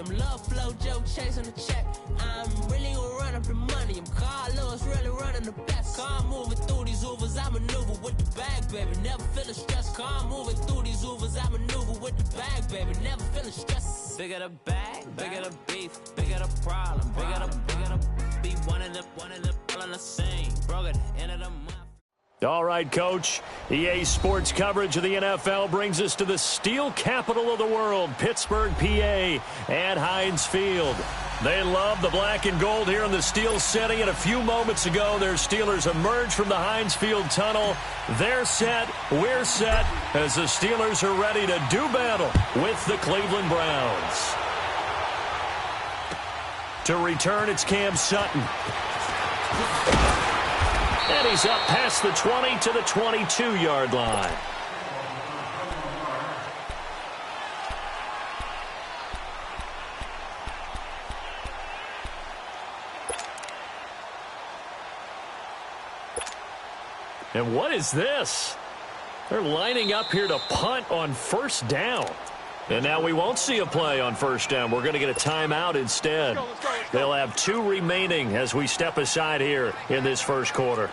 I'm love flow, Joe chasing the check. I'm really gonna run up the money. I'm Carl Lewis, really running the best. Car moving through these Ubers, I maneuver with the bag, baby. Never feeling stressed. Car moving through these Ubers, I maneuver with the bag, baby. Never feeling stressed. Bigger the bag, bigger the beef, bigger the problem, bigger the be one in the all in the same. Broke at the end of the month. All right, Coach. EA Sports coverage of the NFL brings us to the steel capital of the world, Pittsburgh, PA, at Heinz Field. They love the black and gold here in the steel city, and a few moments ago, their Steelers emerged from the Heinz Field tunnel. They're set, we're set, as the Steelers are ready to do battle with the Cleveland Browns. To return, it's Cam Sutton. And he's up past the 20 to the 22-yard line. And what is this? They're lining up here to punt on first down. And now we won't see a play on first down. We're going to get a timeout instead. Let's go. They'll have 2 remaining as we step aside here in this first quarter.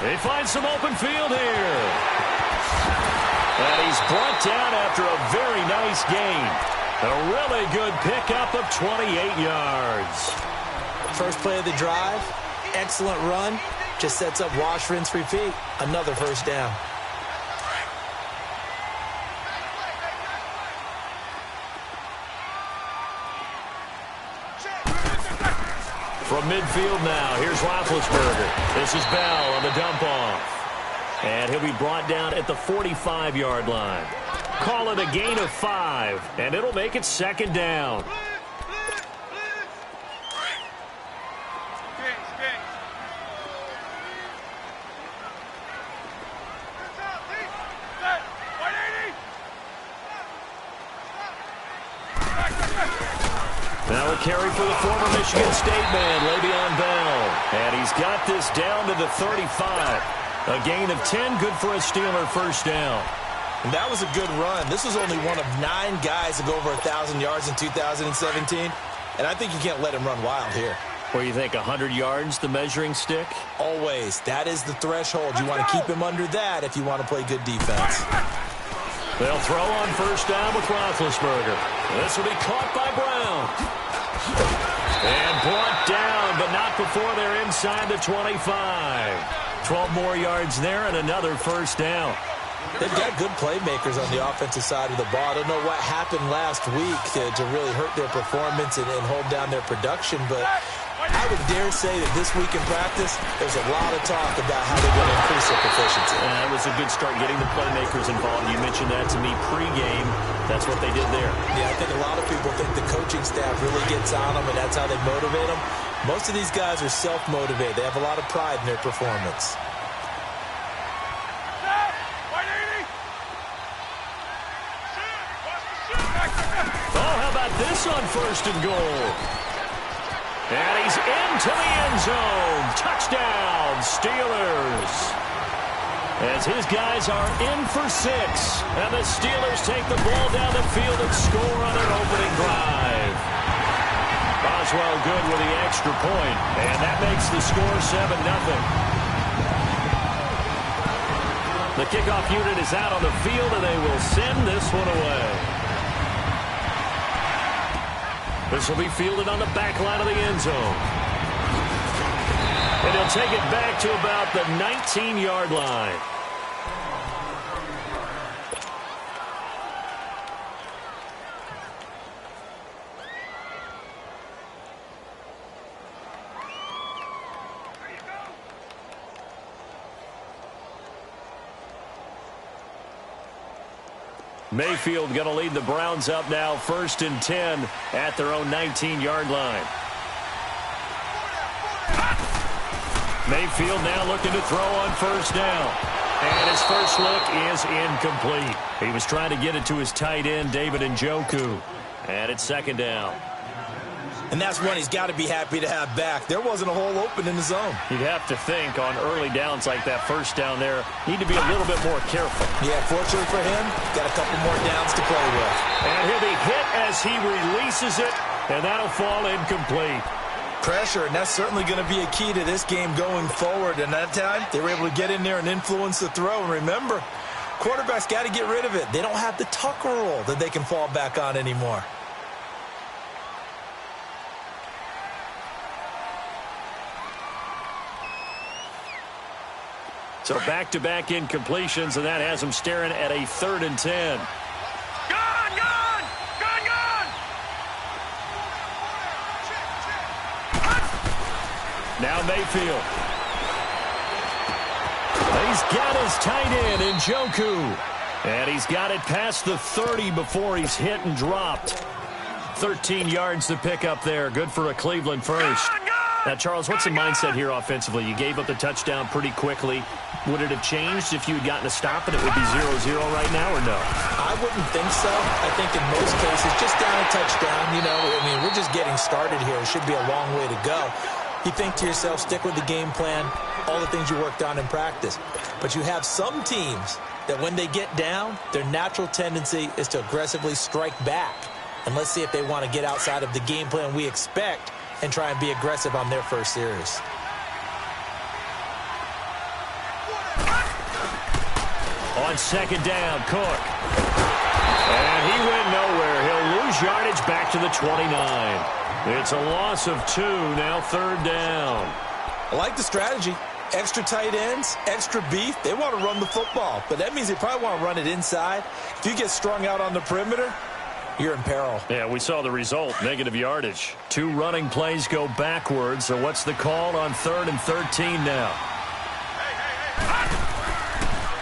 He finds some open field here. And he's brought down after a very nice gain. A really good pickup of 28 yards. First play of the drive, excellent run. Just sets up wash, rinse, repeat. Another first down. From midfield now, here's Roethlisberger. This is Bell on the dump off. And he'll be brought down at the 45-yard line. Call it a gain of 5, and it'll make it second down. Now a carry for the former Michigan State man, Le'Veon Bell. And he's got this down to the 35. A gain of 10, good for a Steeler first down. And that was a good run. This was only one of 9 guys to go over 1,000 yards in 2017. And I think you can't let him run wild here. What do you think, 100 yards, the measuring stick? Always. That is the threshold. You want to keep him under that if you want to play good defense. They'll throw on first down with Roethlisberger. This will be caught by Brown. And brought down, but not before they're inside the 25. 12 more yards there and another first down. They've got good playmakers on the offensive side of the ball. I don't know what happened last week to really hurt their performance and hold down their production, but I would dare say that this week in practice, there's a lot of talk about how they're going to increase their proficiency. That was a good start getting the playmakers involved. You mentioned that to me pregame. That's what they did there. Yeah, I think a lot of people think the coaching staff really gets on them, and that's how they motivate them. Most of these guys are self-motivated. They have a lot of pride in their performance. Oh, how about this on first and goal? And he's into the end zone. Touchdown, Steelers. As his guys are in for 6. And the Steelers take the ball down the field and score on an opening drive. Boswell good with the extra point. And that makes the score 7-0. The kickoff unit is out on the field, and they will send this one away. This will be fielded on the back line of the end zone. And he'll take it back to about the 19-yard line. Mayfield going to lead the Browns up now, 1st and 10 at their own 19-yard line. Mayfield now looking to throw on first down. And his first look is incomplete. He was trying to get it to his tight end, David Njoku. And it's second down. And that's one he's got to be happy to have back. There wasn't a hole open in the zone. You'd have to think on early downs like that first down there, need to be a little bit more careful. Yeah, fortunately for him, got a couple more downs to play with. And he'll be hit as he releases it, and that'll fall incomplete. Pressure, and that's certainly going to be a key to this game going forward. And that time, they were able to get in there and influence the throw. And remember, quarterbacks got to get rid of it. They don't have the tuck rule that they can fall back on anymore. So back-to-back incompletions, and that has them staring at a 3rd and 10. Gone! Now Mayfield. He's got his tight end in Njoku. And he's got it past the 30 before he's hit and dropped. 13 yards to pick up there. Good for a Cleveland first. Now, Charles, what's the mindset here offensively? You gave up the touchdown pretty quickly. Would it have changed if you had gotten a stop and it would be 0-0 right now, or no? I wouldn't think so. I think in most cases, just down a touchdown, you know, I mean, we're just getting started here. It should be a long way to go. You think to yourself, stick with the game plan, all the things you worked on in practice. But you have some teams that when they get down, their natural tendency is to aggressively strike back. And let's see if they want to get outside of the game plan we expect and try and be aggressive on their first series. On second down, Cook. And he went nowhere. He'll lose yardage back to the 29. It's a loss of 2, now 3rd down. I like the strategy. Extra tight ends, extra beef. They want to run the football, but that means they probably want to run it inside. If you get strung out on the perimeter, you're in peril. Yeah, we saw the result, negative yardage. 2 running plays go backwards, so what's the call on 3rd and 13 now?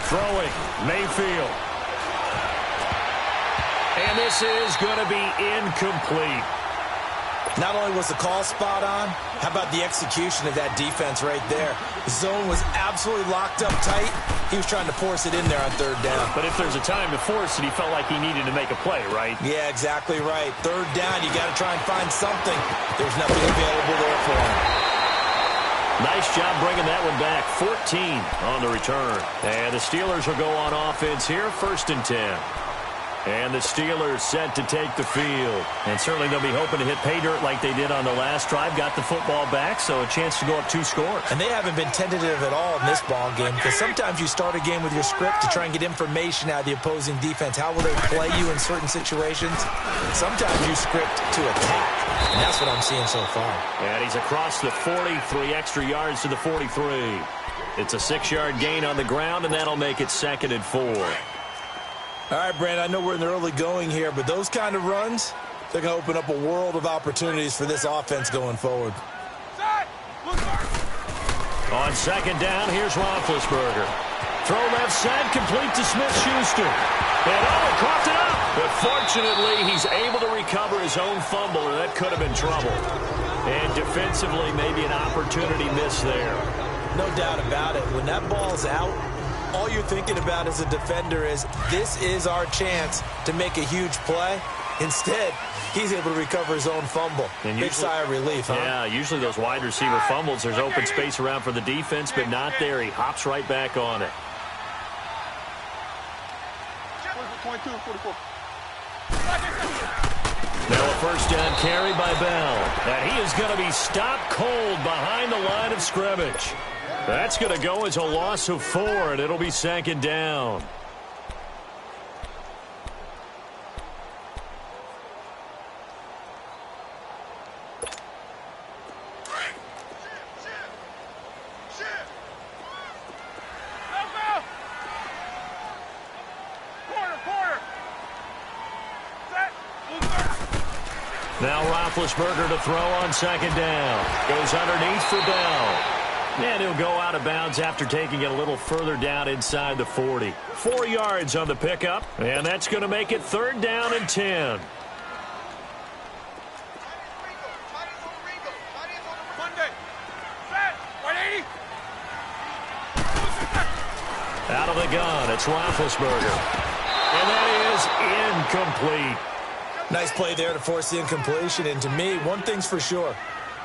Throwing, Mayfield. And this is going to be incomplete. Not only was the call spot on, how about the execution of that defense right there? The zone was absolutely locked up tight. He was trying to force it in there on 3rd down. But if there's a time to force it, he felt like he needed to make a play, right? Yeah, exactly right. 3rd down, you got to try and find something. There's nothing available there for him. Nice job bringing that one back. 14 on the return. And the Steelers will go on offense here, 1st and 10. And the Steelers set to take the field. And certainly they'll be hoping to hit pay dirt like they did on the last drive. Got the football back, so a chance to go up 2 scores. And they haven't been tentative at all in this ball game, because sometimes you start a game with your script to try and get information out of the opposing defense. How will they play you in certain situations? Sometimes you script to attack, and that's what I'm seeing so far. And he's across the 40, 3 extra yards to the 43. It's a 6-yard gain on the ground, and that'll make it 2nd and 4. All right, Brandon, I know we're in the early going here, but those kind of runs, they're going to open up a world of opportunities for this offense going forward. On second down, here's Roethlisberger. Throw left side, complete to Smith-Schuster. And coughed it up. But fortunately, he's able to recover his own fumble, or that could have been trouble. And defensively, maybe an opportunity miss there. No doubt about it. When that ball's out, all you're thinking about as a defender is, this is our chance to make a huge play. Instead, he's able to recover his own fumble. And big sigh of relief, huh? Yeah, usually those wide receiver fumbles, there's open space around for the defense, but not there. He hops right back on it. Now a 1st down carry by Bell. And he is going to be stopped cold behind the line of scrimmage. That's going to go as a loss of 4, and it'll be 2nd down. Now Roethlisberger to throw on 2nd down. Goes underneath for Bell. And he'll go out of bounds after taking it a little further down inside the 40. 4 yards on the pickup, and that's going to make it 3rd down and 10. Out of the gun, it's Roethlisberger. And that is incomplete. Nice play there to force the incompletion. And to me, one thing's for sure.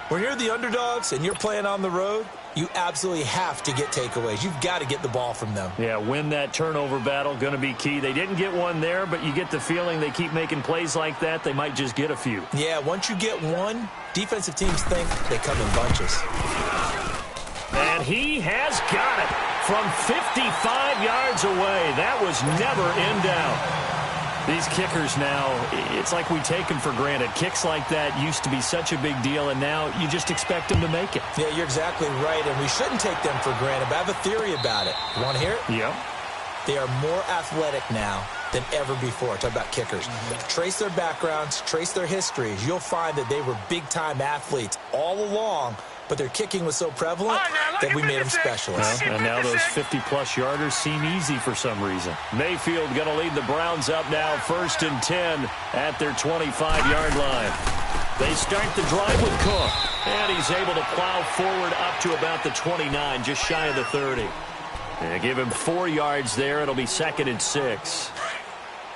When you're the underdogs and you're playing on the road, you absolutely have to get takeaways. You've got to get the ball from them. Yeah, win that turnover battle, going to be key. They didn't get one there, but you get the feeling they keep making plays like that, they might just get a few. Yeah, once you get one, defensive teams think they come in bunches. And he has got it from 55 yards away. That was never in doubt. These kickers now, it's like we take them for granted. Kicks like that used to be such a big deal, and now you just expect them to make it. Yeah, you're exactly right, and we shouldn't take them for granted, but I have a theory about it. You want to hear it? Yep. They are more athletic now than ever before. Talk about kickers. Trace their backgrounds, trace their histories. You'll find that they were big-time athletes all along, but their kicking was so prevalent that we made them specialists. Well, and now those 50-plus yarders seem easy for some reason. Mayfield going to lead the Browns up now, 1st and 10 at their 25-yard line. They start the drive with Cook, and he's able to plow forward up to about the 29, just shy of the 30. And give him 4 yards there. It'll be 2nd and 6.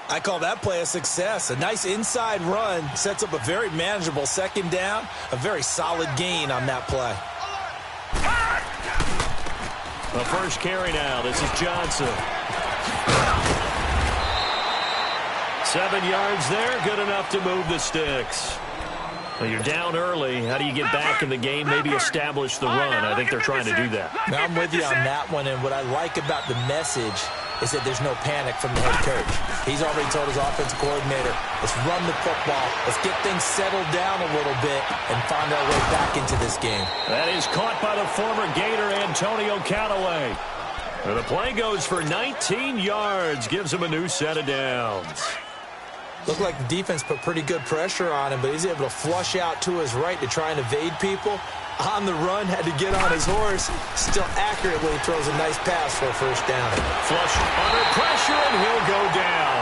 I call that play a success. A nice inside run sets up a very manageable 2nd down. A very solid gain on that play. The first carry now. This is Johnson. 7 yards there. Good enough to move the sticks. Well, you're down early. How do you get back in the game? Maybe establish the run. I think they're trying to do that. Now, I'm with you on that one, and what I like about the message is that there's no panic from the head coach. He's already told his offensive coordinator, let's run the football, let's get things settled down a little bit and find our way back into this game. That is caught by the former Gator, Antonio Callaway. And the play goes for 19 yards, gives him a new set of downs. Looked like the defense put pretty good pressure on him, but he's able to flush out to his right to try and evade people. On the run, had to get on his horse. Still accurately throws a nice pass for a 1st down. Flush under pressure, and he'll go down.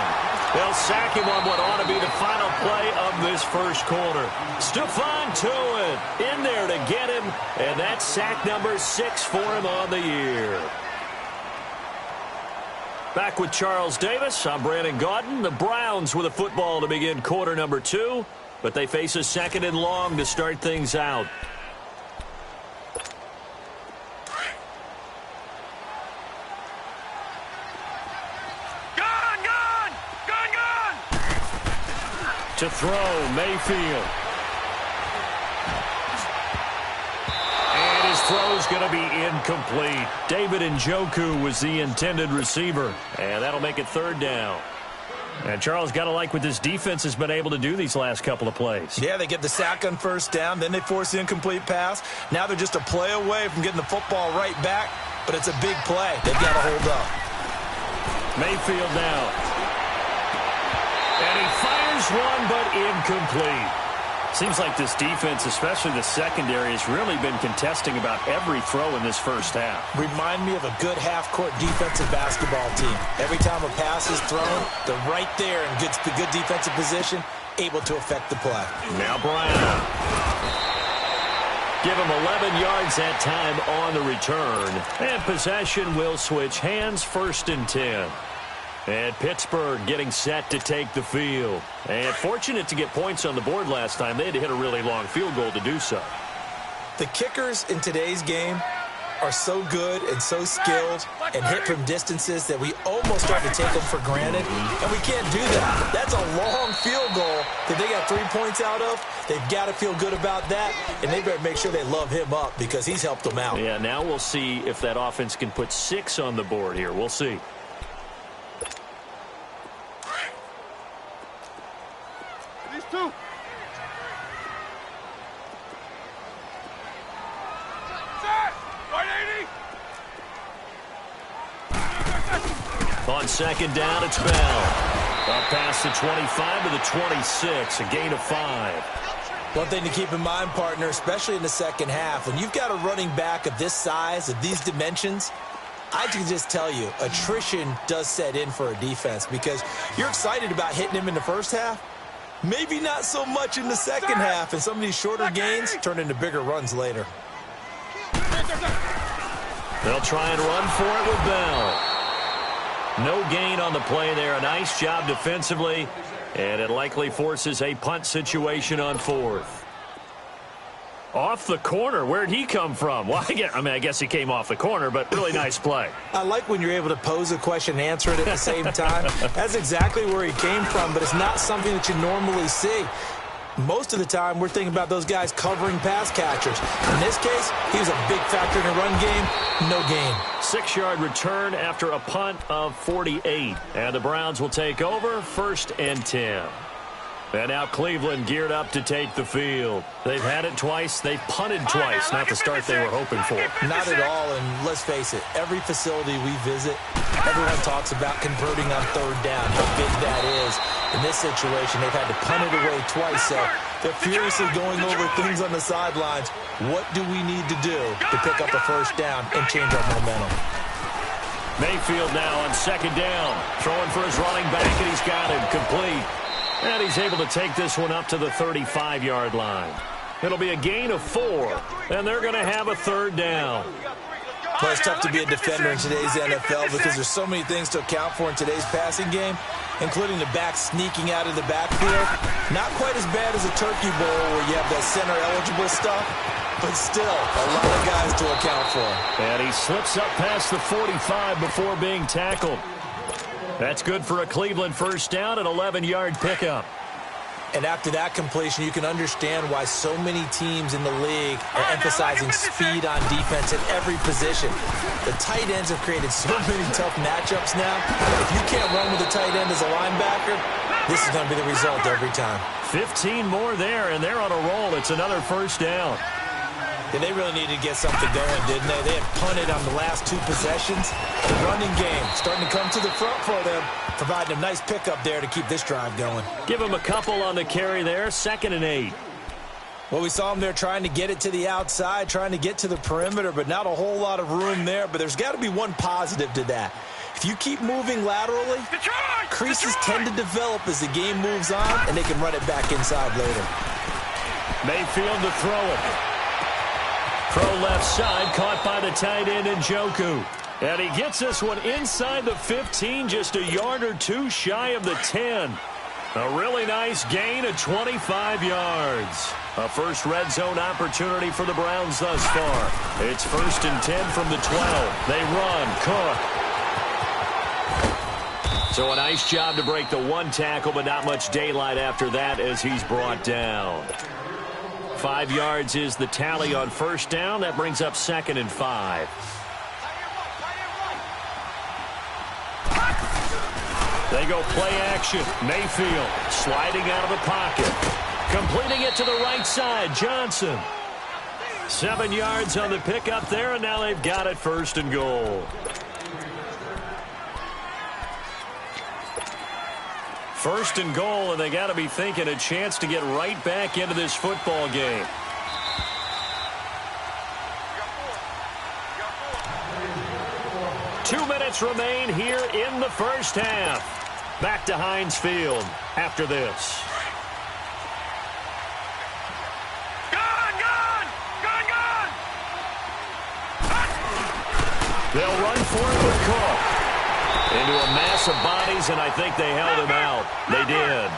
They'll sack him on what ought to be the final play of this 1st quarter. Stephon Tuitt in there to get him, and that's sack number 6 for him on the year. Back with Charles Davis, I'm Brandon Gaudin. The Browns with a football to begin quarter number 2, but they face a 2nd and long to start things out. To throw, Mayfield. And his throw's going to be incomplete. David Njoku was the intended receiver, and that'll make it 3rd down. And Charles, got to like what this defense has been able to do these last couple of plays. Yeah, they get the sack on 1st down, then they force the incomplete pass. Now they're just a play away from getting the football right back, but it's a big play. They've got to hold up. Mayfield now. And he fires one, but incomplete. Seems like this defense, especially the secondary, has really been contesting about every throw in this 1st half. Remind me of a good half-court defensive basketball team. Every time a pass is thrown, they're right there in good defensive position, able to affect the play. Now Brown. Give him 11 yards that time on the return. And possession will switch hands, 1st and 10. And Pittsburgh getting set to take the field. And fortunate to get points on the board last time. They had to hit a really long field goal to do so. The kickers in today's game are so good and so skilled and hit from distances that we almost start to take them for granted. And we can't do that. That's a long field goal that they got 3 points out of. They've got to feel good about that. And they better make sure they love him up because he's helped them out. Yeah, now we'll see if that offense can put 6 on the board here. We'll see. On 2nd down, it's Bell. Up past the 25 to the 26, a gain of 5. One thing to keep in mind, partner, especially in the 2nd half, when you've got a running back of this size, of these dimensions, I can just tell you, attrition does set in for a defense because you're excited about hitting him in the 1st half. Maybe not so much in the 2nd half, and some of these shorter gains turn into bigger runs later. They'll try and run for it with Bell. No gain on the play there. A nice job defensively. And it likely forces a punt situation on 4th. Off the corner. Where'd he come from? Well, I guess he came off the corner, but really nice play. I like when you're able to pose a question and answer it at the same time. That's exactly where he came from, but it's not something that you normally see. Most of the time, we're thinking about those guys covering pass catchers. In this case, he was a big factor in the run game. No gain. 6-yard return after a punt of 48. And the Browns will take over 1st and 10. And now Cleveland geared up to take the field. They've had it twice. They've punted twice. Not the start they were hoping for. Not at all, and let's face it, every facility we visit, everyone talks about converting on 3rd down, how big that is. In this situation, they've had to punt it away twice, so they're furiously going over things on the sidelines. What do we need to do to pick up a 1st down and change our momentum? Mayfield now on 2nd down. Throwing for his running back, and he's got him complete. And he's able to take this one up to the 35-yard line. It'll be a gain of 4, and they're going to have a 3rd down. Well, it's tough to be a defender in today's NFL because there's so many things to account for in today's passing game, including the back sneaking out of the backfield. Not quite as bad as a turkey bowl where you have that center-eligible stuff, but still a lot of guys to account for. And he slips up past the 45 before being tackled. That's good for a Cleveland 1st down, an 11-yard pickup. And after that completion, you can understand why so many teams in the league are emphasizing speed on defense at every position. The tight ends have created so many tough matchups now. If you can't run with a tight end as a linebacker, this is going to be the result every time. 15 more there, and they're on a roll. It's another 1st down. Yeah, they really needed to get something going, didn't they? They had punted on the last 2 possessions. The running game starting to come to the front for them, providing a nice pickup there to keep this drive going. Give them a couple on the carry there, 2nd and 8. Well, we saw them there trying to get it to the outside, trying to get to the perimeter, but not a whole lot of room there. But there's got to be one positive to that. If you keep moving laterally, creases tend to develop as the game moves on, and they can run it back inside later. Mayfield to throw it. Pro left side, caught by the tight end Njoku. And he gets this one inside the 15, just a yard or 2 shy of the 10. A really nice gain of 25 yards. A first red zone opportunity for the Browns thus far. It's 1st and 10 from the 12. They run. Cook. So a nice job to break the 1 tackle, but not much daylight after that as he's brought down. 5 yards is the tally on 1st down. That brings up 2nd and 5. They go play action. Mayfield sliding out of the pocket. Completing it to the right side. Johnson. 7 yards on the pickup there, and now they've got it 1st and goal. 1st and goal, and they got to be thinking a chance to get right back into this football game. Two minutes remain here in the 1st half. Back to Heinz Field after this. They'll run for it with Cook. Into a mass of bodies, and I think they held him out. They did.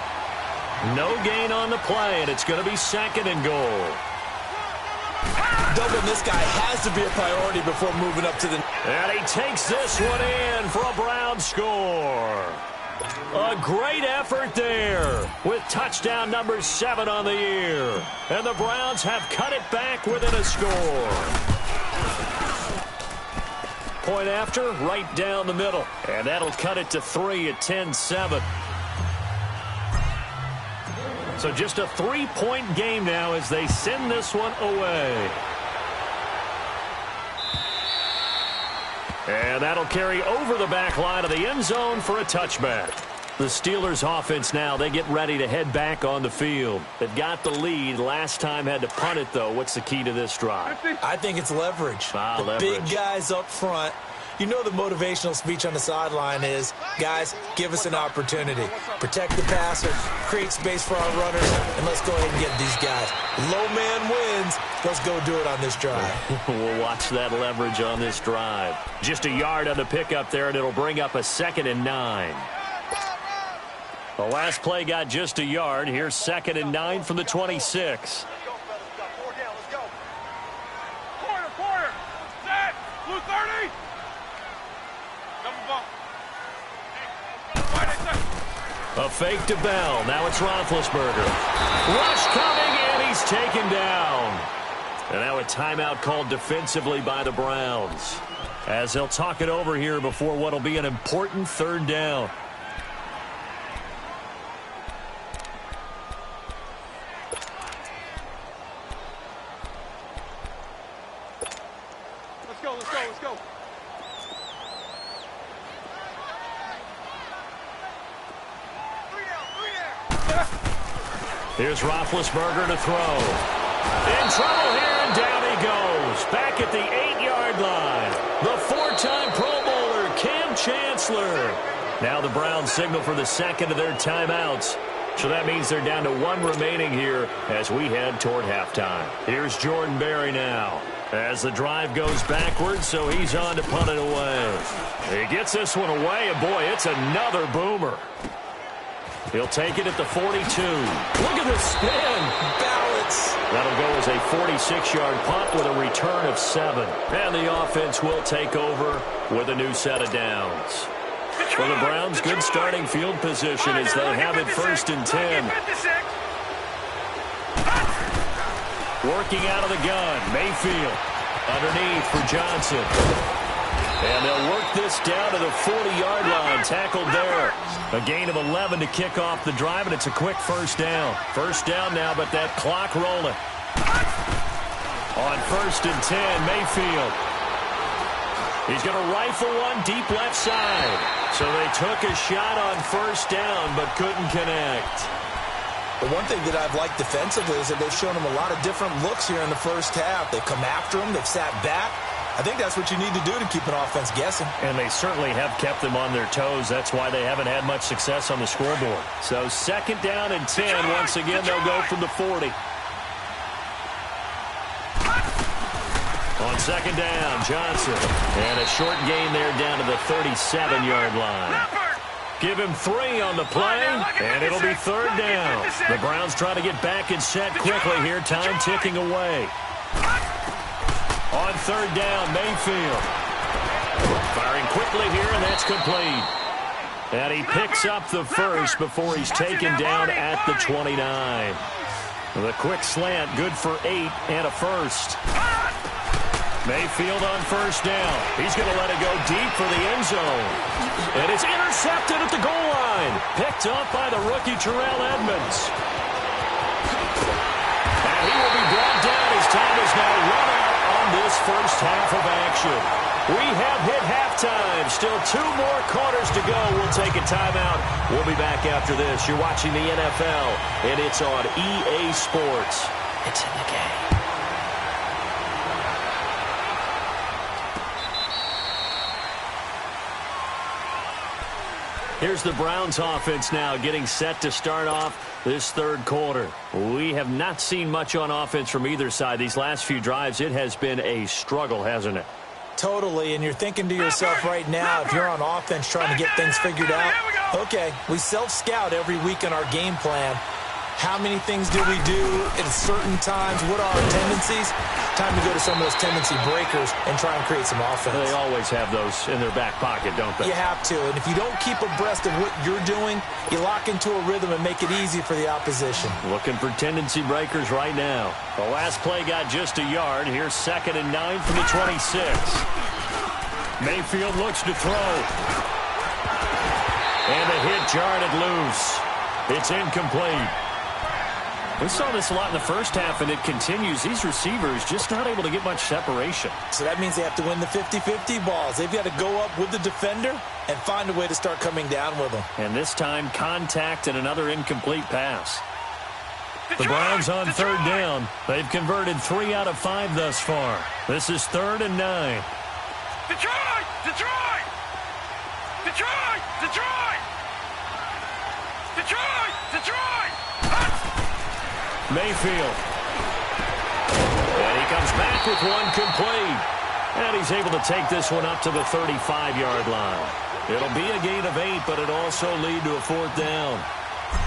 No gain on the play, and it's going to be 2nd and goal. Doubling this guy has to be a priority before moving up to the... And he takes this one in for a Brown score. A great effort there with touchdown number 7 on the year. And the Browns have cut it back within a score. Point after, right down the middle. And that'll cut it to 3 at 10-7. So just a 3-point game now as they send this one away. And that'll carry over the back line of the end zone for a touchback. The Steelers offense now, they get ready to head back on the field. They've got the lead. Last time had to punt it, though. What's the key to this drive? I think it's leverage. The big guys up front. You know the motivational speech on the sideline is, guys, give us an opportunity. Protect the passer, create space for our runners, and let's go ahead and get these guys. Low man wins. Let's go do it on this drive. We'll watch that leverage on this drive. Just a yard on the pickup there, and it'll bring up a 2nd and 9. The last play got just a yard. Here's 2nd and 9 from the 26. Quarter. Set. Blue 30. Double bump. A fake to Bell. Now it's Roethlisberger. Rush coming, and he's taken down. And now a timeout called defensively by the Browns, as they'll talk it over here before what will be an important 3rd down. Let's go. Here's Roethlisberger to throw. In trouble here, and down he goes. Back at the 8-yard line. The 4-time Pro Bowler, Cam Chancellor. Now the Browns signal for the 2nd of their timeouts. So that means they're down to 1 remaining here as we head toward halftime. Here's Jordan Berry now, as the drive goes backwards, so he's on to punt it away. He gets this one away, and boy, it's another boomer. He'll take it at the 42. Look at the spin. Balance. That'll go as a 46-yard punt with a return of 7. And the offense will take over with a new set of downs. For the Browns, good starting field position as they have it 1st and 10. Working out of the gun, Mayfield underneath for Johnson. And they'll work this down to the 40-yard line, tackled there. A gain of 11 to kick off the drive, and it's a quick 1st down. 1st down now, but that clock rolling. On 1st and 10, Mayfield. He's going to rifle one deep left side. So they took a shot on 1st down, but couldn't connect. The one thing that I've liked defensively is that they've shown him a lot of different looks here in the 1st half. They've come after him. They've sat back. I think that's what you need to do to keep an offense guessing. And they certainly have kept them on their toes. That's why they haven't had much success on the scoreboard. So 2nd down and 10. Once again, they'll go from the 40. On 2nd down, Johnson. And a short gain there down to the 37-yard line. Give him 3 on the play, and it'll be 3rd down. The Browns try to get back and set quickly here. Time ticking away. On 3rd down, Mayfield. Firing quickly here, and that's complete. And he picks up the 1st before he's taken down at the 29. The quick slant, good for 8 and a 1st. Mayfield on 1st down. He's going to let it go deep for the end zone. And it's intercepted at the goal line. Picked up by the rookie Terrell Edmonds. And he will be brought down as time is now run out on this 1st half of action. We have hit halftime. Still 2 more quarters to go. We'll take a timeout. We'll be back after this. You're watching the NFL, and it's on EA Sports. It's in the game. Here's the Browns offense now getting set to start off this 3rd quarter. We have not seen much on offense from either side. These last few drives, it has been a struggle, hasn't it? Totally, and you're thinking to yourself right now, if you're on offense trying to get things figured out, okay, we self-scout every week in our game plan. How many things do we do at certain times? What are our tendencies? Time to go to some of those tendency breakers and try and create some offense. They always have those in their back pocket, don't they? You have to, and if you don't keep abreast of what you're doing, you lock into a rhythm and make it easy for the opposition. Looking for tendency breakers right now. The last play got just a yard. Here's 2nd and 9 from the 26. Mayfield looks to throw. And the hit jarred it loose. It's incomplete. We saw this a lot in the 1st half, and it continues. These receivers just not able to get much separation. So that means they have to win the 50-50 balls. They've got to go up with the defender and find a way to start coming down with them. And this time, contact and another incomplete pass. The Browns on 3rd down. They've converted 3 out of 5 thus far. This is 3rd and 9. Detroit! Detroit! Detroit! Detroit! Detroit! Detroit! Mayfield. And he comes back with one complete. And he's able to take this one up to the 35-yard line. It'll be a gain of 8, but it'll also lead to a 4th down.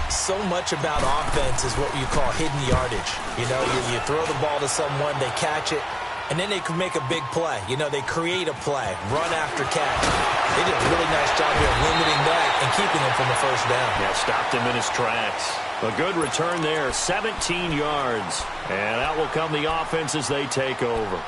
So much about offense is what you call hidden yardage. You know, you throw the ball to someone, they catch it, and then they can make a big play. You know, they create a play, run after catch. They did a really nice job here of limiting that and keeping him from the first down. Yeah, stopped him in his tracks. A good return there, 17 yards. And out will come the offense as they take over.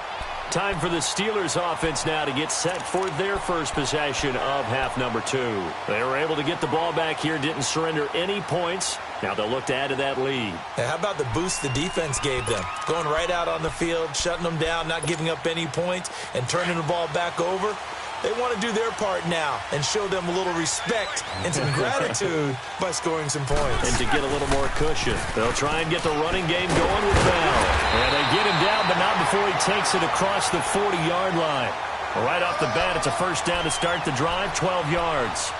Time for the Steelers offense now to get set for their first possession of half number 2. They were able to get the ball back here, didn't surrender any points. Now they'll look to add to that lead. Hey, how about the boost the defense gave them? Going right out on the field, shutting them down, not giving up any points, and turning the ball back over. They want to do their part now and show them a little respect and some gratitude by scoring some points. And to get a little more cushion, they'll try and get the running game going with Bell. And they get him down, but not before he takes it across the 40-yard line. Right off the bat, it's a first down to start the drive, 12 yards.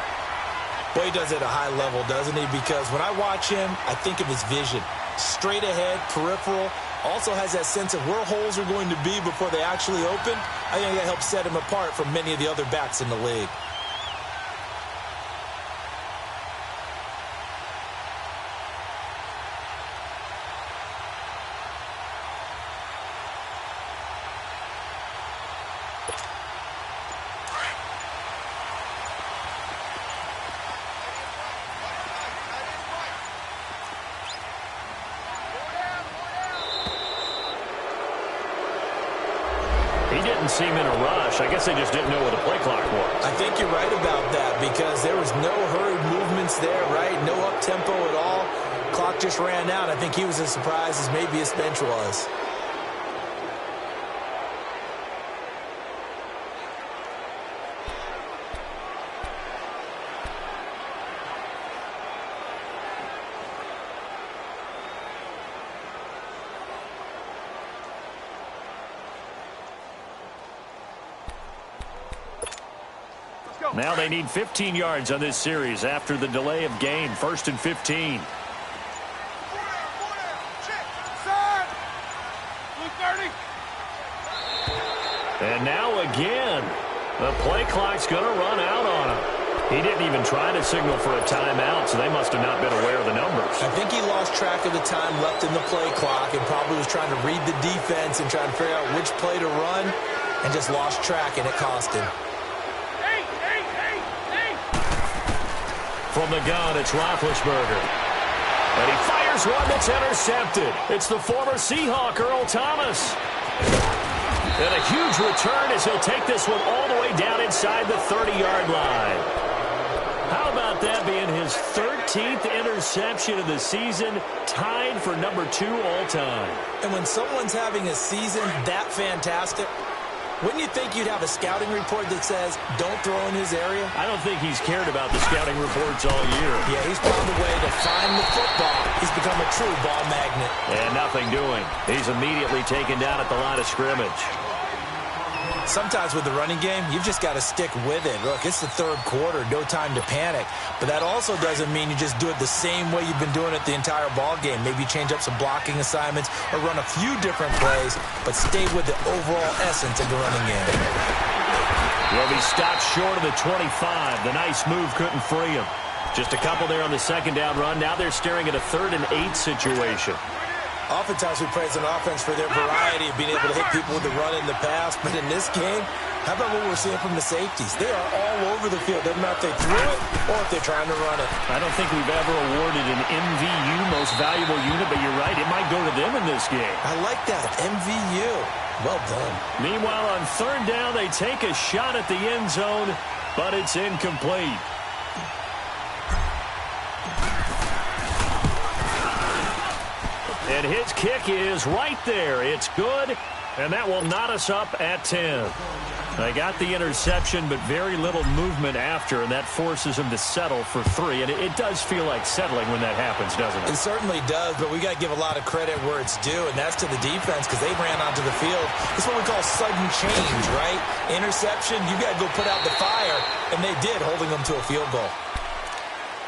Boy, he does it at a high level, doesn't he? Because when I watch him, I think of his vision. Straight ahead, peripheral. Also has that sense of where holes are going to be before they actually open. I think that helps set him apart from many of the other backs in the league. He didn't seem in a rush. I guess they just didn't know what the play clock was. I think you're right about that because there was no hurried movements there, right? No up-tempo at all. Clock just ran out. I think he was as surprised as maybe his bench was. Now they need 15 yards on this series after the delay of game. 1st and 15. And now again, the play clock's going to run out on him. He didn't even try to signal for a timeout, so they must have not been aware of the numbers. I think he lost track of the time left in the play clock and probably was trying to read the defense and trying to figure out which play to run and just lost track, and it cost him. From the gun, it's Roethlisberger. And he fires one that's intercepted. It's the former Seahawk, Earl Thomas. And a huge return as he'll take this one all the way down inside the 30-yard line. How about that being his 13th interception of the season, tied for number 2 all-time. And when someone's having a season that fantastic, wouldn't you think you'd have a scouting report that says, don't throw in his area? I don't think he's cared about the scouting reports all year. Yeah, he's found a way to find the football. He's become a true ball magnet. And nothing doing. He's immediately taken down at the line of scrimmage. Sometimes with the running game, you've just got to stick with it. Look, it's the third quarter, no time to panic. But that also doesn't mean you just do it the same way you've been doing it the entire ball game. Maybe change up some blocking assignments or run a few different plays, but stay with the overall essence of the running game. Will be stopped short of the 25. The nice move couldn't free him. Just a couple there on the second down run. Now they're staring at a 3rd and 8 situation. Oftentimes we praise an offense for their variety of being able to hit people with the run in the pass. But in this game, how about what we're seeing from the safeties? They are all over the field. Doesn't matter if they threw it or if they're trying to run it. I don't think we've ever awarded an MVU, most valuable unit, but you're right. It might go to them in this game. I like that. MVU. Well done. Meanwhile, on 3rd down, they take a shot at the end zone, but it's incomplete. And his kick is right there. It's good, and that will knot us up at 10. They got the interception, but very little movement after, and that forces him to settle for 3. And it does feel like settling when that happens, doesn't it? It certainly does, but we got to give a lot of credit where it's due, and that's to the defense because they ran onto the field. It's what we call sudden change, right? Interception, you got to go put out the fire, and they did, holding them to a field goal.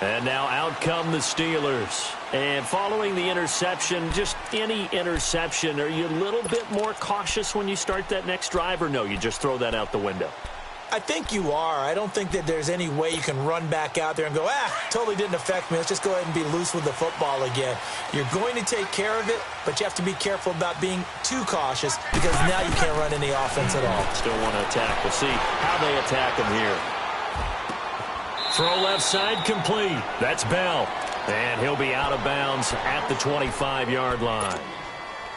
And now out come the Steelers. And following the interception, just any interception, are you a little bit more cautious when you start that next drive, or no, you just throw that out the window? I think you are. I don't think that there's any way you can run back out there and go, totally didn't affect me. Let's just go ahead and be loose with the football again. You're going to take care of it, but you have to be careful about being too cautious because now you can't run any offense at all. Still want to attack. We'll see how they attack him here. Throw left side complete. That's Bell. And he'll be out of bounds at the 25-yard line.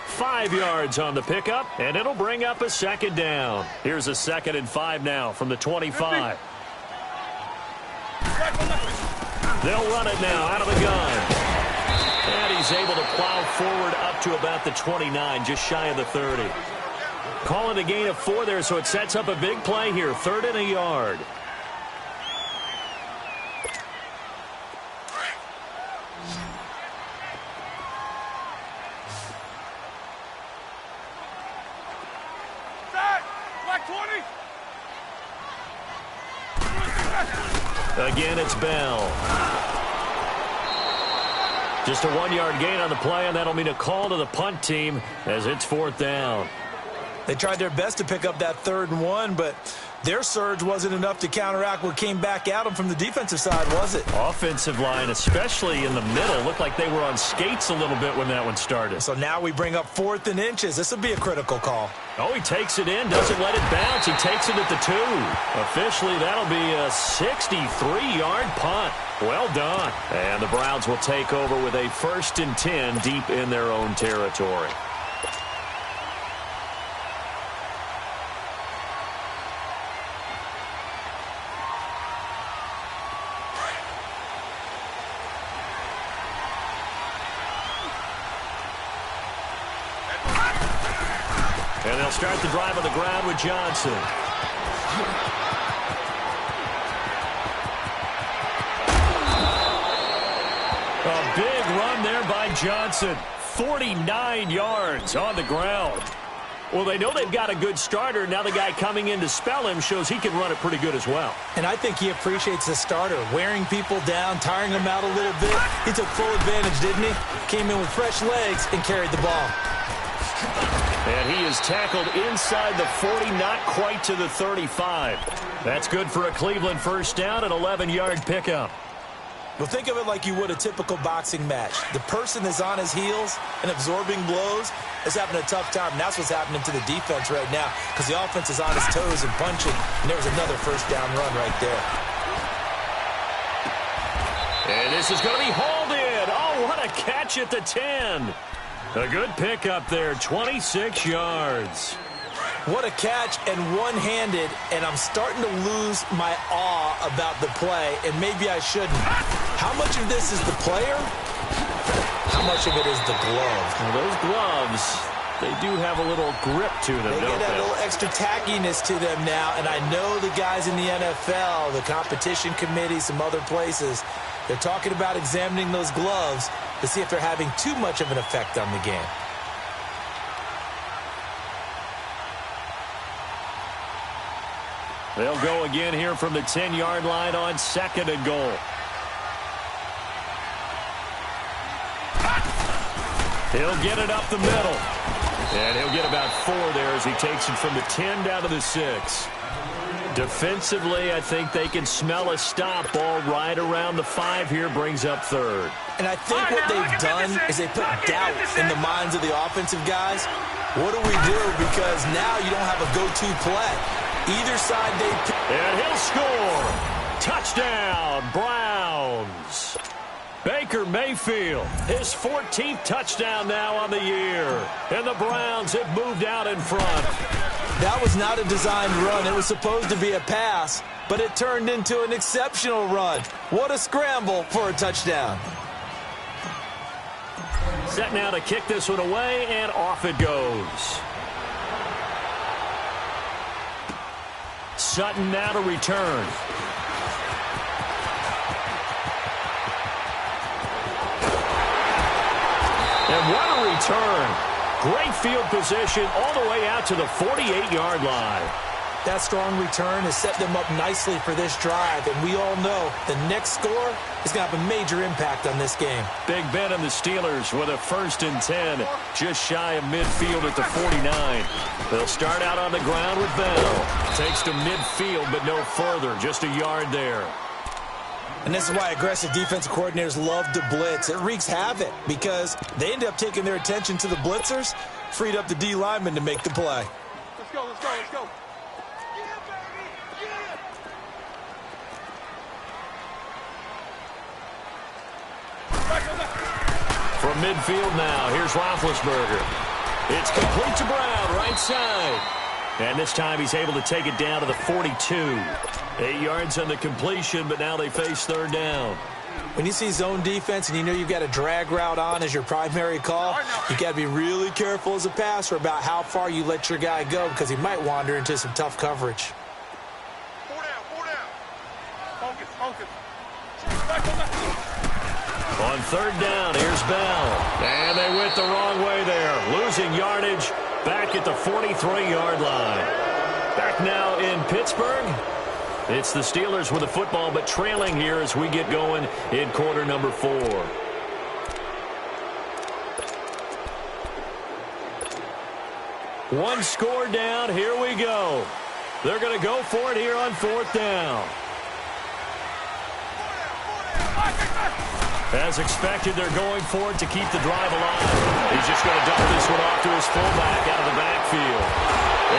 5 yards on the pickup, and it'll bring up a second down. Here's a 2nd and 5 now from the 25. They'll run it now out of the gun. And he's able to plow forward up to about the 29, just shy of the 30. Calling a gain of 4 there, so it sets up a big play here. 3rd and a yard. Again, it's Bell. Just a 1-yard gain on the play, and that'll mean a call to the punt team as it's 4th down. They tried their best to pick up that 3rd and 1, but their surge wasn't enough to counteract what came back at them from the defensive side, was it? Offensive line, especially in the middle, looked like they were on skates a little bit when that one started. So now we bring up 4th and inches. This will be a critical call. Oh, he takes it in, doesn't let it bounce. He takes it at the 2. Officially, that'll be a 63-yard punt. Well done. And the Browns will take over with a 1st and 10 deep in their own territory. And they'll start the drive on the ground with Johnson. A big run there by Johnson. 49 yards on the ground. Well, they know they've got a good starter. Now the guy coming in to spell him shows he can run it pretty good as well. And I think he appreciates the starter, wearing people down, tiring them out a little bit. He took full advantage, didn't he? Came in with fresh legs and carried the ball. And he is tackled inside the 40, not quite to the 35. That's good for a Cleveland 1st down, an 11-yard pickup. Well, think of it like you would a typical boxing match. The person is on his heels and absorbing blows is having a tough time. And that's what's happening to the defense right now because the offense is on his toes and punching. And there's another 1st down run right there. And this is going to be hauled in. Oh, what a catch at the 10. A good pickup there, 26 yards. What a catch and one-handed, and I'm starting to lose my awe about the play, and maybe I shouldn't. How much of this is the player? How much of it is the glove? Well, those gloves, they do have a little grip to them, They don't get that they? little extra tackiness to them now, and I know the guys in the NFL, the competition committee, some other places, they're talking about examining those gloves to see if they're having too much of an effect on the game. They'll go again here from the 10-yard line on 2nd and goal. He'll get it up the middle. And he'll get about 4 there as he takes it from the 10 down to the 6. Defensively, I think they can smell a stop ball right around the 5 here, brings up 3rd. And I think what they've done is they put doubt in the minds of the offensive guys. What do we do? Because now you don't have a go-to play. Either side they... And he'll score. Touchdown, Browns. Baker Mayfield, his 14th touchdown now on the year. And the Browns have moved out in front. That was not a designed run. It was supposed to be a pass, but it turned into an exceptional run. What a scramble for a touchdown. Set now to kick this one away, and off it goes. Sutton now to return. And what a return. Great field position all the way out to the 48-yard line. That strong return has set them up nicely for this drive, and we all know the next score is going to have a major impact on this game. Big Ben and the Steelers with a 1st and 10, just shy of midfield at the 49. They'll start out on the ground with Bell. Takes to midfield, but no further, just a yard there. And this is why aggressive defensive coordinators love to blitz. It wreaks havoc because they end up taking their attention to the blitzers, freed up the D lineman to make the play. Let's go, let's go, let's go. From midfield now, here's Roethlisberger. It's complete to Brown, right side. And this time he's able to take it down to the 42. 8 yards on the completion, but now they face 3rd down. When you see zone defense and you know you've got a drag route on as your primary call, you got to be really careful as a passer about how far you let your guy go because he might wander into some tough coverage. 4 down. Focus, focus. Back on that. On 3rd down, here's Bell. And they went the wrong way there. Losing yardage back at the 43-yard line. Back now in Pittsburgh. It's the Steelers with the football, but trailing here as we get going in quarter number 4. One score down. Here we go. They're going to go for it here on 4th down. As expected, they're going for it to keep the drive alive. He's just going to dump this one off to his fullback out of the backfield.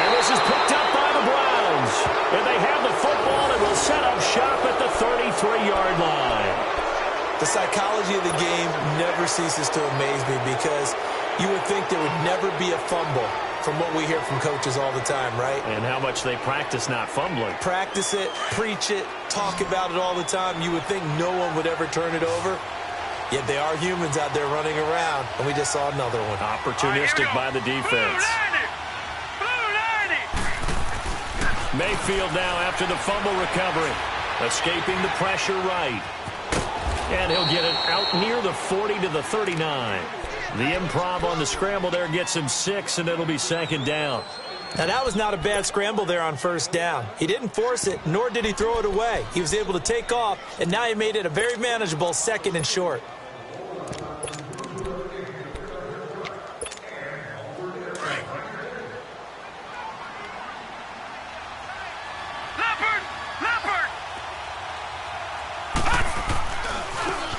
And this is picked up by the Browns. And they have the football and will set up shop at the 33-yard line. The psychology of the game never ceases to amaze me because you would think there would never be a fumble from what we hear from coaches all the time, right? And how much they practice not fumbling. Practice it, preach it, talk about it all the time. You would think no one would ever turn it over. Yet they are humans out there running around, and we just saw another one. Opportunistic by the defense. Mayfield now after the fumble recovery. Escaping the pressure right. And he'll get it out near the 40 to the 39. The improv on the scramble there gets him 6, and it'll be 2nd down. Now, that was not a bad scramble there on 1st down. He didn't force it, nor did he throw it away. He was able to take off, and now he made it a very manageable 2nd and short.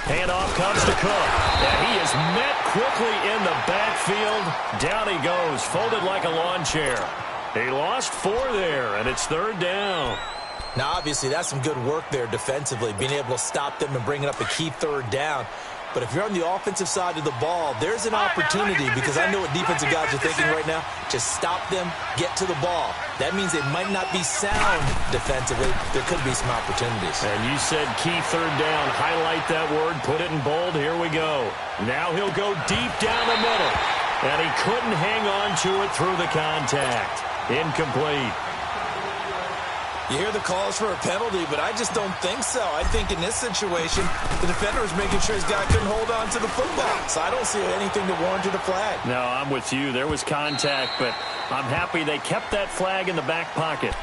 Handoff comes to Cook. And he is met quickly in the backfield. Down he goes, folded like a lawn chair. He lost 4 there, and it's 3rd down. Now, obviously, that's some good work there defensively, being able to stop them and bringing up a key 3rd down. But if you're on the offensive side of the ball, there's an opportunity because I know what defensive guys are thinking right now. Just stop them, get to the ball. That means they might not be sound defensively. There could be some opportunities. And you said key 3rd down. Highlight that word. Put it in bold. Here we go. Now he'll go deep down the middle. And he couldn't hang on to it through the contact. Incomplete. You hear the calls for a penalty, but I just don't think so. I think in this situation, the defender was making sure his guy couldn't hold on to the football. So I don't see anything that warranted a flag. No, I'm with you. There was contact, but I'm happy they kept that flag in the back pocket.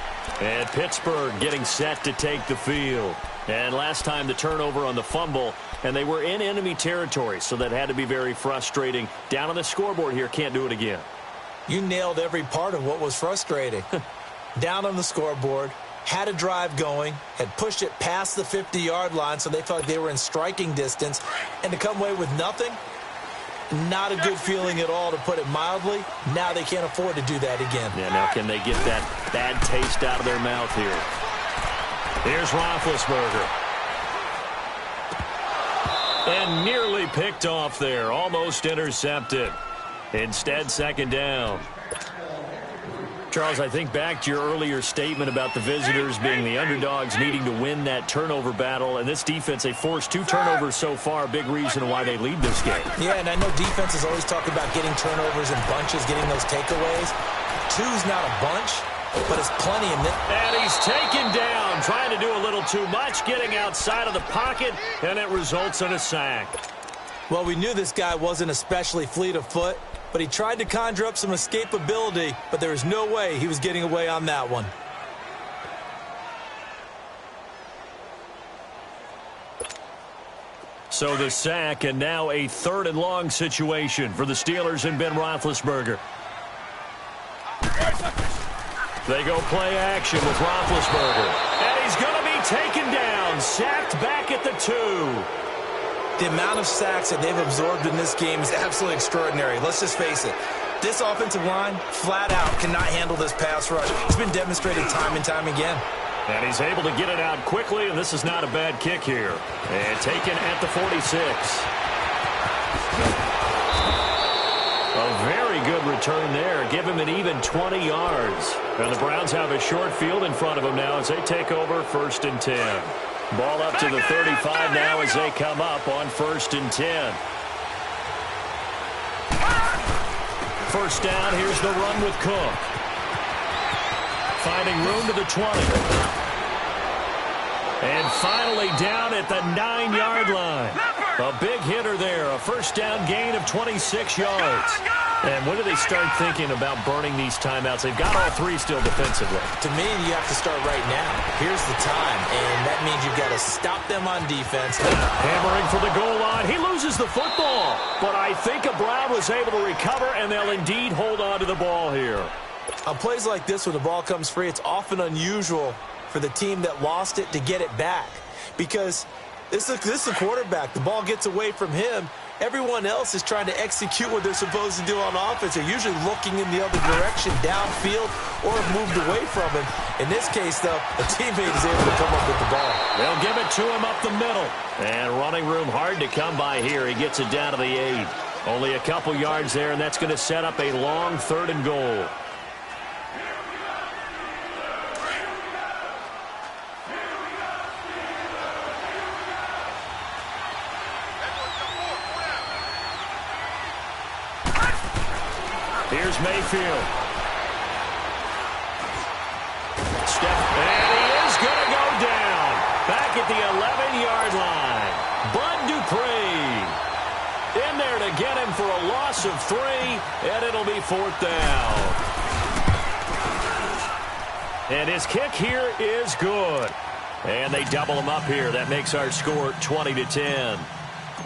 And Pittsburgh getting set to take the field. And last time the turnover on the fumble, and they were in enemy territory, so that had to be very frustrating. Down on the scoreboard here, can't do it again. You nailed every part of what was frustrating. Down on the scoreboard, had a drive going, had pushed it past the 50-yard line, so they felt like they were in striking distance, and to come away with nothing, not a good feeling at all, to put it mildly. Now they can't afford to do that again. Yeah, now can they get that bad taste out of their mouth here? Here's Roethlisberger. And nearly picked off there, almost intercepted. Instead, 2nd down. Charles, I think back to your earlier statement about the visitors being the underdogs needing to win that turnover battle. And this defense, they forced 2 turnovers so far, a big reason why they lead this game. Yeah, and I know defenses always talk about getting turnovers in bunches, getting those takeaways. 2's not a bunch, but it's plenty in this. And he's taken down, trying to do a little too much, getting outside of the pocket, and it results in a sack. Well, we knew this guy wasn't especially fleet of foot, but he tried to conjure up some escapability, but there was no way he was getting away on that one. So the sack, and now a 3rd and long situation for the Steelers and Ben Roethlisberger. They go play action with Roethlisberger. And he's going to be taken down, sacked back at the 2. The amount of sacks that they've absorbed in this game is absolutely extraordinary. Let's just face it. This offensive line, flat out, cannot handle this pass rush. It's been demonstrated time and time again. And he's able to get it out quickly, and this is not a bad kick here. And taken at the 46. A very good return there. Give him an even 20 yards. And the Browns have a short field in front of them now as they take over 1st and 10. Ball up to the 35 now as they come up on 1st and 10. First down, here's the run with Cook. Finding room to the 20. And finally down at the 9-yard line. A big hitter there, a first down gain of 26 yards. And when do they start thinking about burning these timeouts? They've got all 3 still defensively. To me, you have to start right now. Here's the time, and that means you've got to stop them on defense. Hammering for the goal line. He loses the football. But I think Brown was able to recover, and they'll indeed hold on to the ball here. On plays like this, when the ball comes free, it's often unusual for the team that lost it to get it back. Because this is the quarterback. The ball gets away from him. Everyone else is trying to execute what they're supposed to do on offense. They're usually looking in the other direction, downfield, or have moved away from him. In this case, though, a teammate is able to come up with the ball. They'll give it to him up the middle. And running room hard to come by here. He gets it down to the 8. Only a couple yards there, and that's going to set up a long 3rd and goal. Here's Mayfield. And he is going to go down. Back at the 11-yard line. Bud Dupree in there to get him for a loss of 3, and it'll be 4th down. And his kick here is good. And they double him up here. That makes our score 20-10.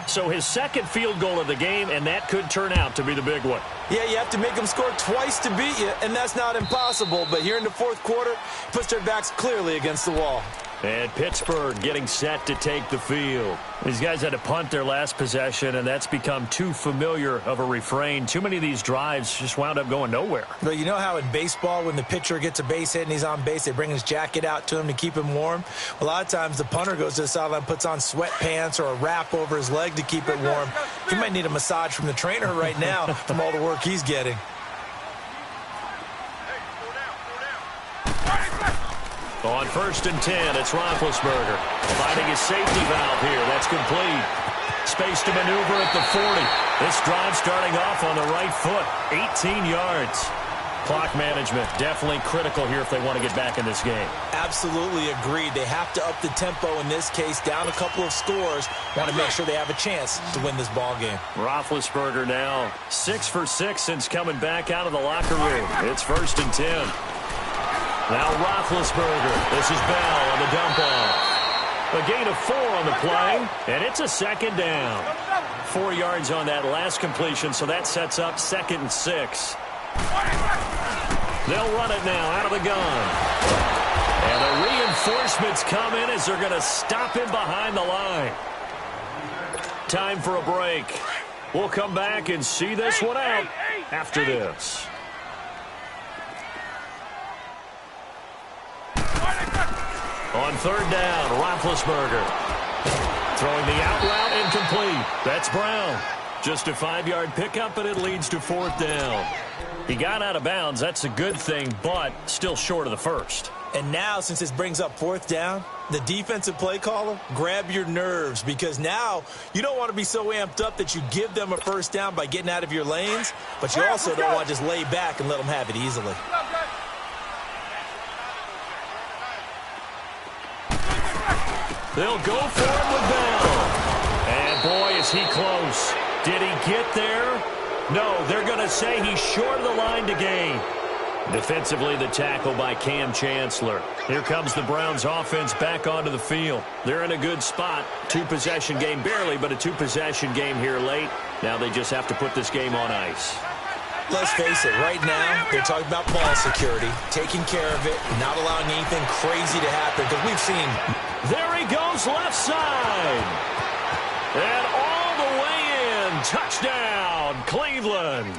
So his 2nd field goal of the game, and that could turn out to be the big one. Yeah, you have to make them score twice to beat you, and that's not impossible. But here in the 4th quarter, puts their backs clearly against the wall. And Pittsburgh getting set to take the field. These guys had to punt their last possession, and that's become too familiar of a refrain. Too many of these drives just wound up going nowhere. But you know how in baseball, when the pitcher gets a base hit and he's on base, they bring his jacket out to him to keep him warm? A lot of times the punter goes to the sideline, puts on sweatpants or a wrap over his leg to keep it warm. He might need a massage from the trainer right now from all the work he's getting. On 1st and 10, it's Roethlisberger. Finding his safety valve here. That's complete. Space to maneuver at the 40. This drive starting off on the right foot. 18 yards. Clock management definitely critical here if they want to get back in this game. Absolutely agreed. They have to up the tempo in this case, down a couple of scores. Want to make sure they have a chance to win this ball game. Roethlisberger now 6 for 6 since coming back out of the locker room. It's 1st and 10. Now Roethlisberger. This is Bell on the dump off. A gain of 4 on the play, and it's a 2nd down. 4 yards on that last completion, so that sets up 2nd and 6. They'll run it now out of the gun. And the reinforcements come in as they're going to stop him behind the line. Time for a break. We'll come back and see this one out after this. On 3rd down, Roethlisberger. Throwing the out route incomplete. That's Brown. Just a 5-yard pickup, and it leads to 4th down. He got out of bounds. That's a good thing, but still short of the first. And now, since this brings up 4th down, the defensive play caller, grab your nerves, because now you don't want to be so amped up that you give them a first down by getting out of your lanes, but you also don't want to just lay back and let them have it easily. They'll go for it with Bell. And boy, is he close. Did he get there? No, they're going to say he's short of the line to gain. Defensively, the tackle by Cam Chancellor. Here comes the Browns offense back onto the field. They're in a good spot. Two-possession game barely, but a two-possession game here late. Now they just have to put this game on ice. Let's face it, right now, they're talking about ball security, taking care of it, not allowing anything crazy to happen, because we've seen... There he goes, left side. And all the way in. Touchdown, Cleveland.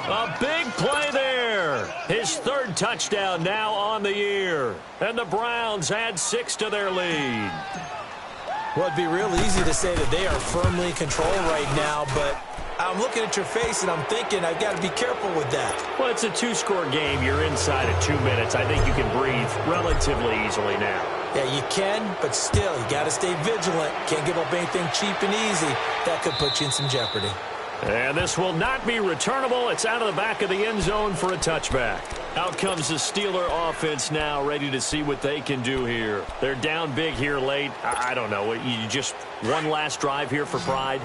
A big play there. His third touchdown now on the year. And the Browns add 6 to their lead. Well, it'd be real easy to say that they are firmly in control right now, but I'm looking at your face and I'm thinking I've got to be careful with that. Well, it's a two-score game. You're inside of 2 minutes. I think you can breathe relatively easily now. Yeah, you can, but still, you got to stay vigilant. Can't give up anything cheap and easy. That could put you in some jeopardy. And this will not be returnable. It's out of the back of the end zone for a touchback. Out comes the Steeler offense now, ready to see what they can do here. They're down big here late. I don't know. You just one last drive here for pride?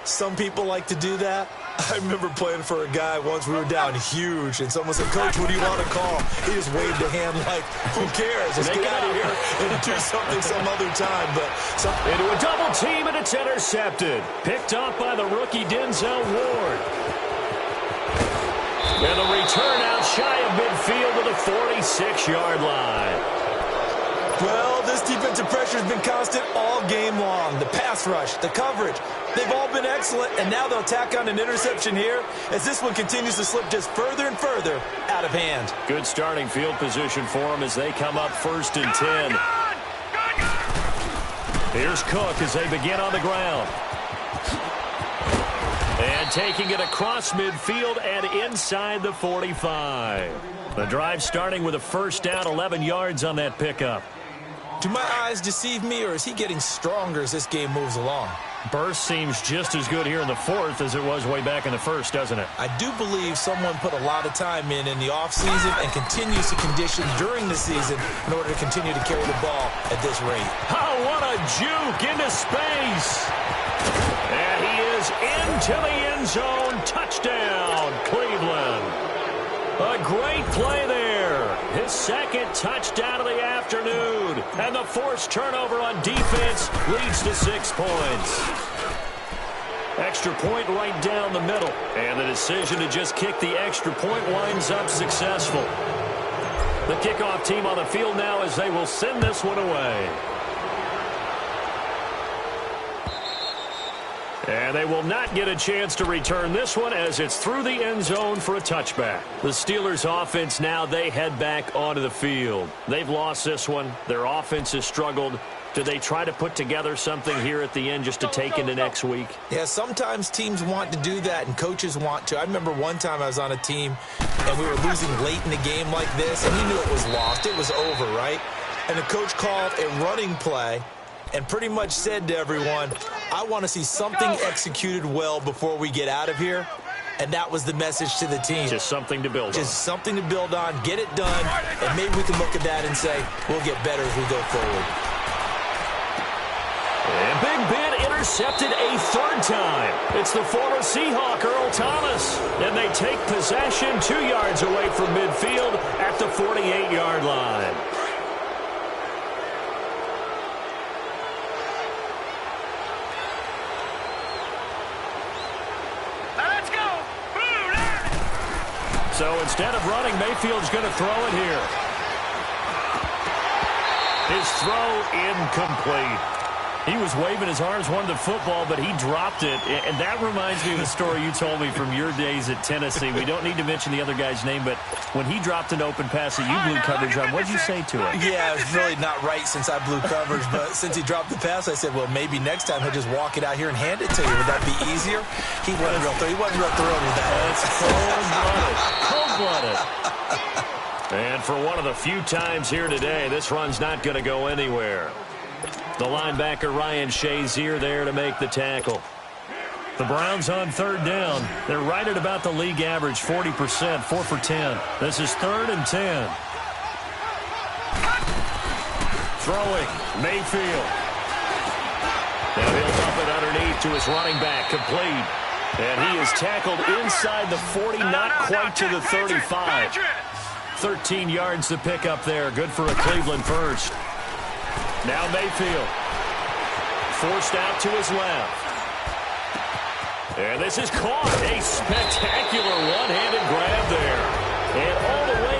Some people like to do that. I remember playing for a guy once. We were down huge, and someone said, "Coach, what do you want to call?" He just waved a hand like, "Who cares? Let's get out of here and do something some other time." But into a double team, and it's intercepted. Picked off by the rookie Denzel Ward. And the return out shy of midfield to the 46-yard line. Well, this defensive pressure has been constant all game long. The pass rush, the coverage, they've all been excellent, and now they'll tack on an interception here as this one continues to slip just further and further out of hand. Good starting field position for them as they come up 1st and 10. Here's Cook as they begin on the ground. And taking it across midfield and inside the 45. The drive starting with a first down, 11 yards on that pickup. Do my eyes deceive me, or is he getting stronger as this game moves along? Burst seems just as good here in the 4th as it was way back in the 1st, doesn't it? I do believe someone put a lot of time in the offseason and continues to condition during the season in order to continue to carry the ball at this rate. Oh, what a juke into space. And he is into the end zone. Touchdown, Cleveland. A great play there. His second touchdown of the afternoon. And the forced turnover on defense leads to 6 points. Extra point right down the middle. And the decision to just kick the extra point winds up successful. The kickoff team on the field now as they will send this one away. And they will not get a chance to return this one as it's through the end zone for a touchback. The Steelers offense now, they head back onto the field. They've lost this one. Their offense has struggled. Do they try to put together something here at the end just to take into next week? Yeah, sometimes teams want to do that and coaches want to. I remember one time I was on a team and we were losing late in the game like this, and he knew it was lost. It was over, right? And the coach called a running play and pretty much said to everyone, I want to see something executed well before we get out of here. And that was the message to the team. Just something to build on. Just something to build on, get it done, and maybe we can look at that and say, we'll get better as we go forward. And Big Ben intercepted a 3rd time. It's the former Seahawk, Earl Thomas. And they take possession 2 yards away from midfield at the 48-yard line. So instead of running, Mayfield's going to throw it here. His throw incomplete. He was waving his arms, wanted the football, but he dropped it. And that reminds me of the story you told me from your days at Tennessee. We don't need to mention the other guy's name, but when he dropped an open pass that you blew coverage on, what did you say to it? Yeah, it's really not right since I blew coverage, but since he dropped the pass, I said, well, maybe next time he'll just walk it out here and hand it to you. Would that be easier? He wasn't real thrilled with that. That's cold-blooded. Cold-blooded. And for one of the few times here today, this run's not going to go anywhere. The linebacker Ryan Shazier there to make the tackle. The Browns on 3rd down. They're right at about the league average, 40%, 4 for 10. This is 3rd and 10. Throwing, Mayfield. Now he'll dump it underneath to his running back, complete. And he is tackled inside the 40, not quite to the 35. 13 yards to pick up there. Good for a Cleveland first. Now Mayfield. Forced out to his left. And this is caught. A spectacular one-handed grab there. And all the way